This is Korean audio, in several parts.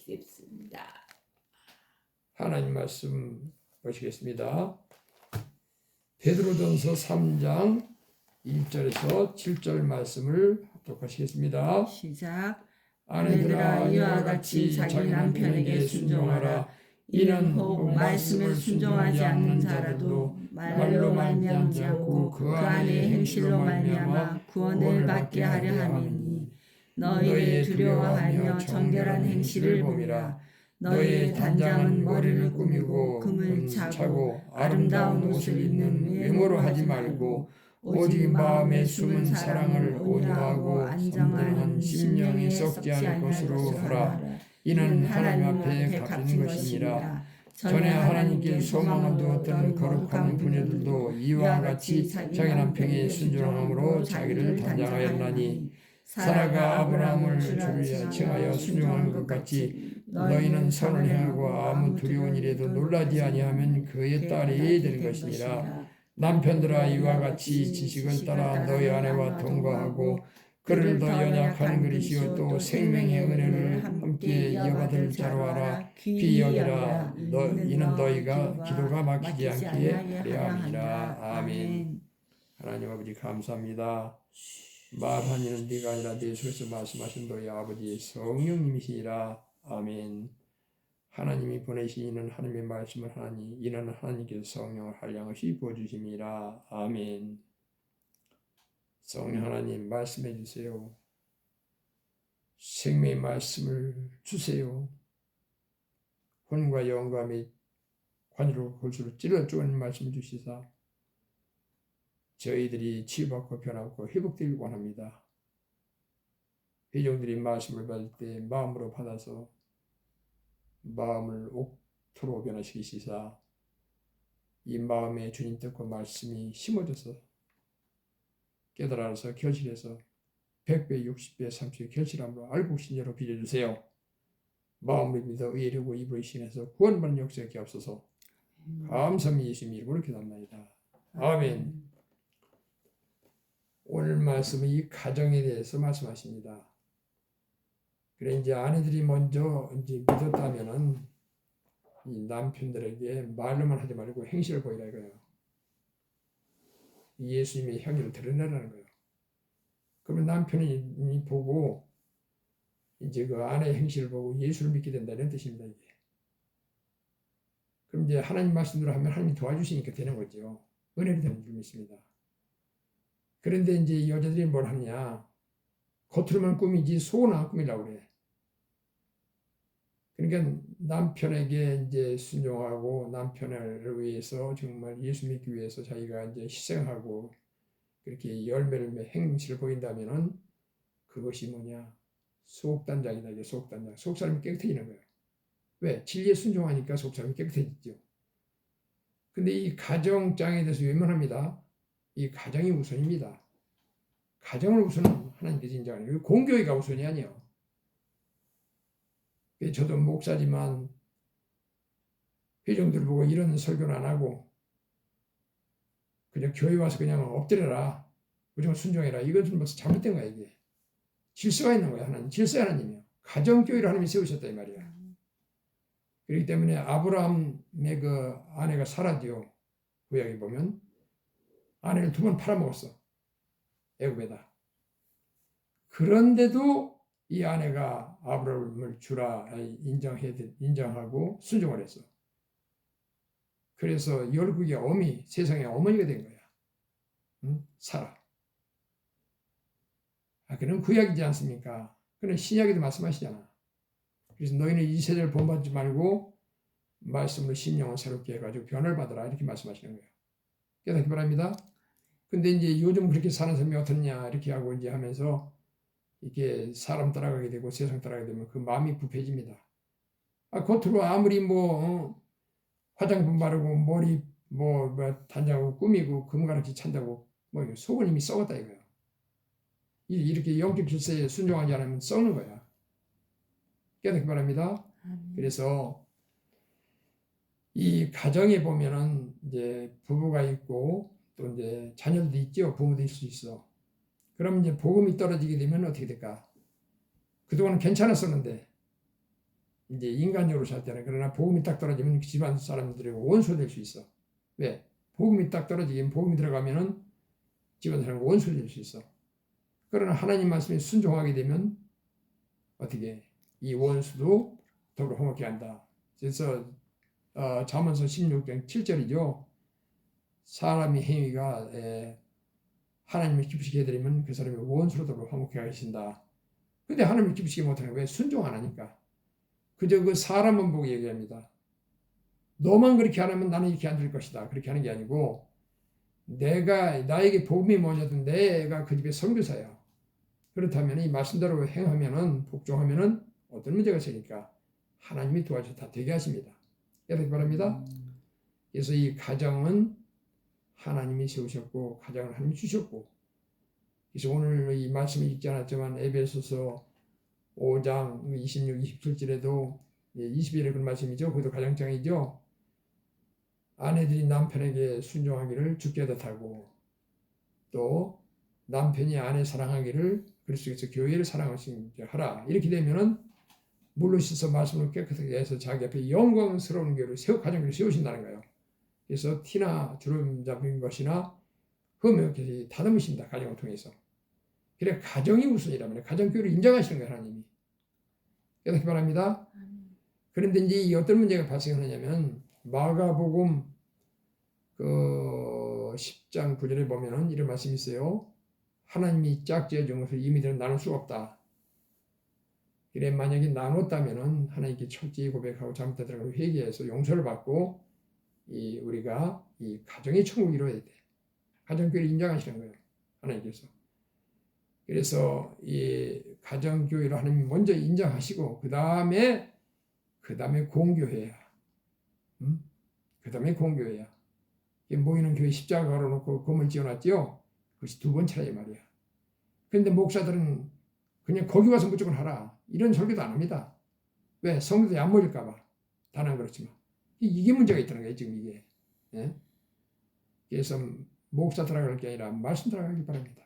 보시겠습니다. 하나님 말씀 보시겠습니다. 베드로전서 3장 1절에서 7절 말씀을 합독하시겠습니다. 시작. 아내들아 이와 같이 자기 남편에게 순종하라. 이는 혹 말씀을 순종하지 않는 자라도 말로 말미암지 않고 그 안에 행실로 말미암아 구원을 받게 하려 함이니 너희의 두려워하며 정결한 행실을 봄이라. 너희의 단장은 머리를 꾸미고 금을 차고 아름다운 옷을 입는 외모로 하지 말고 오직 마음에 숨은 사랑을 온유하고 안정한 심령이 썩지 않을 것으로 하라. 이는 하나님 앞에 값진 것이니라. 전에 하나님께 소망을 두었던 거룩한 부녀들도 이와 같이 자기 남편의 순종함으로 자기를 단장하였나니 사라가 아브라함을 주를 칭하여 순종한 것 같이 너희는 선을 행하고 아무 두려운 일에도 놀라지 아니하면 그의 딸이 될 것이니라. 남편들아 이와 같이 지식을 따라 너희 아내와 동거하고 그를 더 연약한 그릇이요 또 생명의 은혜를 함께 이어받을 자로 하라. 귀히 여기라. 이는 너희가 기도가 막히지 않게 하려 함이라. 아멘. 하나님 아버지 감사합니다. 말한 이는 네가 아니라 네 속에서 말씀하신 너희 아버지 성령님이시니라. 아멘. 하나님이 보내신 이는 하나님의 말씀을 하나니 이는 하나님께서 성령을 한량없이 부어주심이라. 아멘. 성령 하나님 말씀해 주세요. 생명의 말씀을 주세요. 혼과 영과 및 관으로 골수로 찔러 쪼는 말씀 주시사 저희들이 치유받고 변하고 회복되길 원합니다. 회종들이 말씀을 받을 때 마음으로 받아서 마음을 옥토로 변화시키시사 이 마음에 주님 뜻과 말씀이 심어져서 깨달아서 결실해서 100배, 60배, 30배 결실함으로 알고 신자로 빚어주세요. 마음을 믿어 의뢰고 입으로 신해서 구원받는 역사에 없어서 감사합니다. 예수님 이름으로 기도합니다. 아멘. 오늘 말씀은 이 가정에 대해서 말씀하십니다. 그래 이제 아내들이 먼저 이제 믿었다면은 이 남편들에게 말로만 하지 말고 행실을 보이라 이거예요. 예수님의 향기를 드러내라는 거예요. 그러면 남편이 보고 이제 그 아내의 행실을 보고 예수를 믿게 된다는 뜻입니다. 이게. 그럼 이제 하나님 말씀대로 하면 하나님이 도와주시니까 되는 거죠. 은혜를 되는 줄 믿습니다. 그런데 이제 여자들이 뭘 하느냐? 겉으로만 꾸미지 속은 안 꾸미려고 그래. 그러니까 남편에게 이제 순종하고 남편을 위해서 정말 예수 믿기 위해서 자기가 이제 희생하고 그렇게 열매를 맺는 행실을 보인다면은 그것이 뭐냐? 속단장이다. 이게 속단장. 속사람이 깨끗해지는 거예요. 왜? 진리에 순종하니까 속사람이 깨끗해지죠. 근데 이 가정장에 대해서 외면합니다. 이 가정이 우선입니다. 가정을 우선 하나님께서 인정하는 거예요. 공교회가 우선이 아니에요. 저도 목사지만 회종들 보고 이런 설교는 안 하고 그냥 교회 와서 그냥 엎드려라. 무조건 순종해라. 이것은 벌써 잘못된 거야 이게. 질서가 있는 거야 하나님. 질서 하나님이요. 가정교회를 하나님이 세우셨다 이 말이야. 그렇기 때문에 아브라함의 그 아내가 사라지요. 구약에 보면 아내를 2번 팔아먹었어. 애굽에다. 그런데도 이 아내가 아브라함을 주라 인정하고 순종을 했어. 그래서 열국의 어미, 세상의 어머니가 된 거야. 응? 사라. 그는 구약이지 않습니까? 그는 신약에도 말씀하시잖아. 그래서 너희는 이 세대를 본받지 말고 말씀으로 심령을 새롭게 해가지고 변화를 받으라 이렇게 말씀하시는 거예요. 깨닫기 바랍니다. 근데 이제 요즘 그렇게 사는 사람이 어떻냐 이렇게 하고 이제 하면서 이렇게 사람 따라가게 되고 세상 따라가게 되면 그 마음이 부패해집니다. 겉으로 아무리 화장품 바르고 머리 단장하고 꾸미고 금가락지 찬다고 속은 이미 썩었다 이거야. 이렇게 영적 질서에 순종하지 않으면 썩는 거야. 깨닫기 바랍니다. 그래서 이 가정에 보면은 이제 부부가 있고 또 이제 자녀도 있죠. 부모도 있을 수 있어. 그럼 이제 복음이 떨어지게 되면 어떻게 될까? 그동안은 괜찮았었는데 이제 인간적으로 살 때는. 그러나 복음이 딱 떨어지면 집안 사람들이 원수 될 수 있어. 왜? 복음이 딱 떨어지면, 복음이 들어가면은 집안 사람과 원수 될 수 있어. 그러나 하나님 말씀에 순종하게 되면 어떻게 이 원수도 더불어 화목케 한다. 그래서 잠언서 16장 7절이죠. 사람의 행위가 하나님을 기쁘시게 해드리면 그 사람이 원수로 더불어 화목케 하신다. 근데 하나님을 기쁘시게 못하는 거예요. 순종 안 하니까. 그저 그 사람만 보고 얘기합니다. 너만 그렇게 안 하면 나는 이렇게 안 될 것이다. 그렇게 하는 게 아니고, 나에게 복음이 뭐냐든 내가 그 집의 선교사야. 그렇다면 이 말씀대로 행하면은, 복종하면은 어떤 문제가 있으니까 하나님이 도와줘 다 되게 하십니다. 여러분 바랍니다. 그래서 이 가정은 하나님이 세우셨고, 가정을 하나님이 주셨고, 그래서 오늘 이 말씀을 읽지 않았지만 에베소서 5장 26, 27절에도 20일에 그런 말씀이죠. 그것도 가정장이죠. 아내들이 남편에게 순종하기를 주께 뜻하고, 또 남편이 아내 사랑하기를 그리스도께서 교회를 사랑하라. 이렇게 되면은 물로 씻어 말씀을 깨끗하게 해서 자기 앞에 영광스러운 교회를 가정교회를 세우신다는 거예요. 그래서 티나 주름 잡힌 것이나 흠없게 다듬으신다. 가정을 통해서. 그래 가정이 우선이라면 가정교회를 인정하시는 거예요. 하나님이. 그렇게 바랍니다. 그런데 이제 어떤 문제가 발생하냐면 마가복음 그 10장 9절에 보면은 이런 말씀이 있어요. 하나님이 짝지어 준 것을 이미들은 나눌 수가 없다. 그래 만약에 나눴다면은 하나님께 철저히 고백하고 잘못된 들어가고 회개해서 용서를 받고 우리가 이 가정의 천국을 이루어야 돼. 가정교회를 인정하시는 거예요. 하나님께서. 그래서 이 가정교회를 하나님이 먼저 인정하시고 그 다음에 공교회야. 그 다음에 공교회야. 모이는 교회 십자가 걸어놓고 건물 지어놨지요. 그것이 두 번째라 이 말이야. 그런데 목사들은 그냥 거기 와서 무조건 하라. 이런 설교도 안 합니다. 왜? 성도들이 안 모일까 봐. 다는 그렇지만. 이게 문제가 있다는 거예요. 지금 이게. 예? 그래서 목사 들어갈 게 아니라 말씀 들어가기 바랍니다.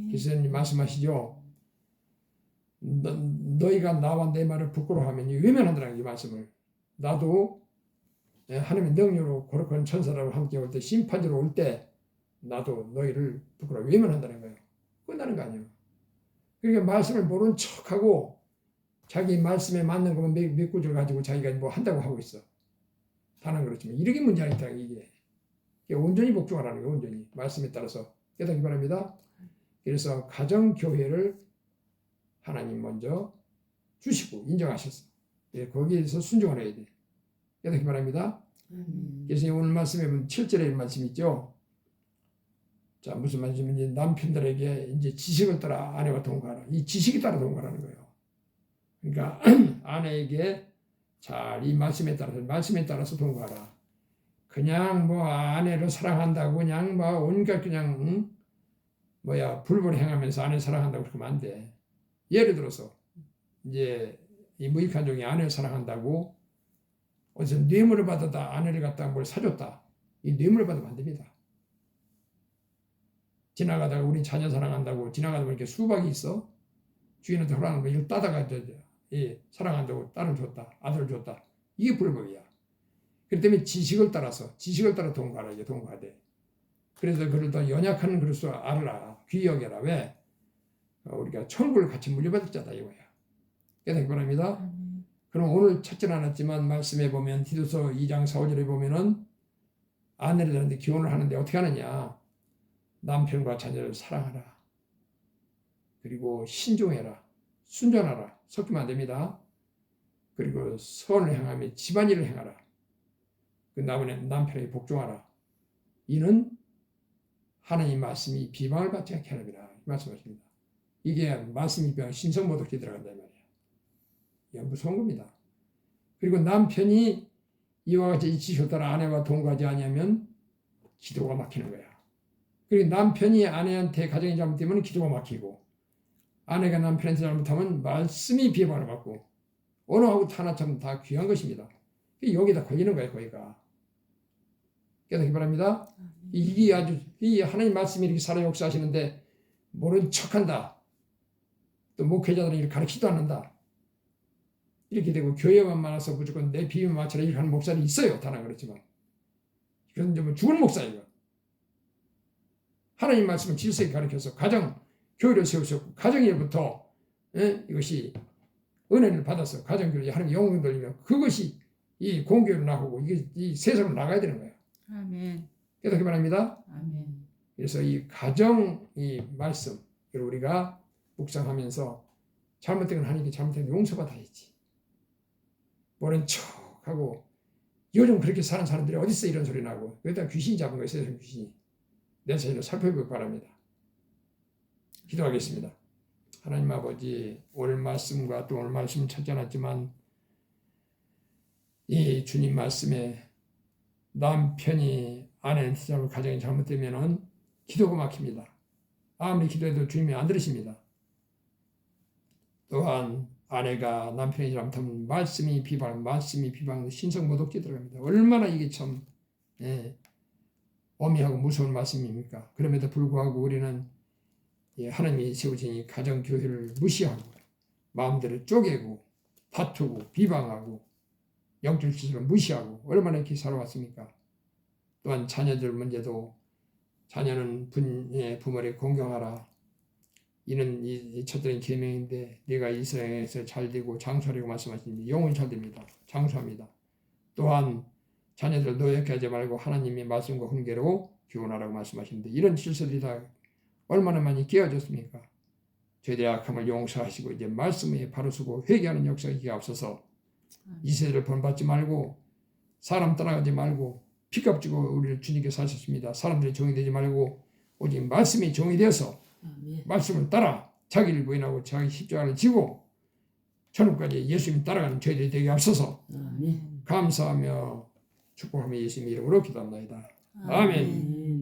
그래서 말씀하시죠. 너희가 나와 내 말을 부끄러워하면 외면한다는 이 말씀을. 나도 하나님의 능력으로 거룩한 천사라고 함께 올 때 심판자로 올 때 나도 너희를 부끄러워 외면한다는 거예요. 끝나는 거 아니에요. 그러니까 말씀을 모른 척하고 자기 말씀에 맞는 것만 몇 구절 가지고 자기가 뭐 한다고 하고 있어. 다는 그렇지만 이렇게 문제가 있다 이게. 온전히 복종하라는 거예요. 온전히 말씀에 따라서 깨닫기 바랍니다. 그래서 가정교회를 하나님 먼저 주시고 인정하셨어. 거기에서 순종을 해야 돼. 깨닫기 바랍니다. 그래서 오늘 말씀에 보면 7절에 말씀 있죠. 자, 무슨 말씀인지 남편들에게 이제 지식을 따라 아내와 동거하라. 이 지식이 따라 동거하는 거예요. 그러니까 아내에게 잘 이 말씀에 따라서 동거하라. 그냥 뭐 아내를 사랑한다고 그냥 뭐 온갖 그냥 불법을 행하면서 아내 사랑한다고 그러면 안 돼. 예를 들어서 이제 이 무익한 종이 아내를 사랑한다고 어디서 뇌물을 받았다 아내를 갖다가 뭘 사줬다. 이 뇌물을 받으면 안 됩니다. 지나가다가 우리 자녀 사랑한다고 지나가다 보니까 수박이 있어. 주인한테 허락하는 거 이걸 따다가 사랑한다고 딸을 줬다. 아들을 줬다. 이게 불법이야. 그렇기 때문에 지식을 따라 동거하라. 이게 동거하되. 그래서 그를 더 연약한 그릇으로 알아라. 귀히 여겨라. 왜? 우리가 천국을 같이 물려받을 자다 이거야. 깨닫기 바랍니다. 그럼 오늘 찾지는 않았지만 말씀에 보면 디도서 2장 4, 5절에 보면은 아내를 하는데 기원을 하는데 어떻게 하느냐. 남편과 자녀를 사랑하라. 그리고 신종해라. 순전하라. 섞이면 안 됩니다. 그리고 선을 행하며 집안일을 행하라. 그 남편에게 복종하라. 이는 하나님 말씀이 비방을 받지 않게 하느니라. 말씀하십니다. 이게 말씀이 비방 신성모독에 들어간다 이 말이야. 이게 무서운 겁니다. 그리고 남편이 이와 같이 이 지식을 따라 아내와 동거하지 아니하면 기도가 막히는 거야. 그리고 남편이 아내한테 가정이 잘못되면 기도가 막히고 아내가 남편한테 잘못하면 말씀이 비방을 받고 언어하고 하나처럼 다 귀한 것입니다. 여기다 걸리는 거예요. 거기가. 깨닫기 바랍니다. 이게 아주 이 하나님 말씀이 이렇게 살아 역사하시는데 모른 척한다. 또 목회자들은 이렇게 가르치지도 않는다. 이렇게 되고 교회만 많아서 무조건 내 비유에 맞춰라 이렇게 하는 목사는 있어요. 다른 그렇지만 이건 좀 죽은 목사예요. 하나님 말씀을 질서에 가르쳐서 가정 교회를 세우셨고 가정일부터 이것이 은혜를 받아서 가정 교회 하나님 영광 돌리면 그것이 이 공교회로 나오고 이게 이 세상으로 나가야 되는 거예요. 아멘. 깨닫기 바랍니다. 아멘. 그래서 이 가정 이 말씀 우리가 묵상하면서 잘못된 건 하나님께 잘못된 건 용서받아야지. 모른 척하고 요즘 그렇게 사는 사람들이 어딨어 이런 소리 나고 여기다 귀신이 잡은 거예요. 세상 귀신이. 내 자신을 살펴보기 바랍니다. 기도하겠습니다. 하나님 아버지 오늘 말씀과 또 오늘 말씀을 찾아놨지만 이 주님 말씀에 남편이 아내한테 잘못 가정이 잘못되면은 기도가 막힙니다. 아무리 기도해도 주님이 안 들으십니다. 또한 아내가 남편이 잘못하면 말씀이 비방 신성모독죄 들어갑니다. 얼마나 이게 참 어미하고 무서운 말씀입니까? 그럼에도 불구하고 우리는 하나님이 세우신 이 가정교회를 무시하고 마음대로 쪼개고 다투고 비방하고 영적 질서를 무시하고 얼마나 이렇게 살아왔습니까? 또한 자녀들 문제도 자녀는 부모를 공경하라. 이는 이 첫째는 계명인데 네가 이스라엘에서 잘되고 장수하라고 말씀하시는데 영원히 잘됩니다. 장수합니다. 또한 자녀들 노예케 하지 말고 하나님의 말씀과 훈계로 교훈하라고 말씀하시는데 이런 질서들이 다 얼마나 많이 깨어졌습니까? 저희들의 악함을 용서하시고 이제 말씀에 바로 서고 회개하는 역사가 없어서 이 세대를 본받지 말고 사람 따라가지 말고 피값 주고 우리를 주님께 사셨습니다. 사람들의 종이 되지 말고 오직 말씀의 종이 되어서 말씀을 따라 자기를 부인하고 자기 십자가를 지고 천국까지 예수님 따라가는 저희들이 되게 앞서서 감사하며 축복하며 예수님 이름으로 기도합니다. 아멘.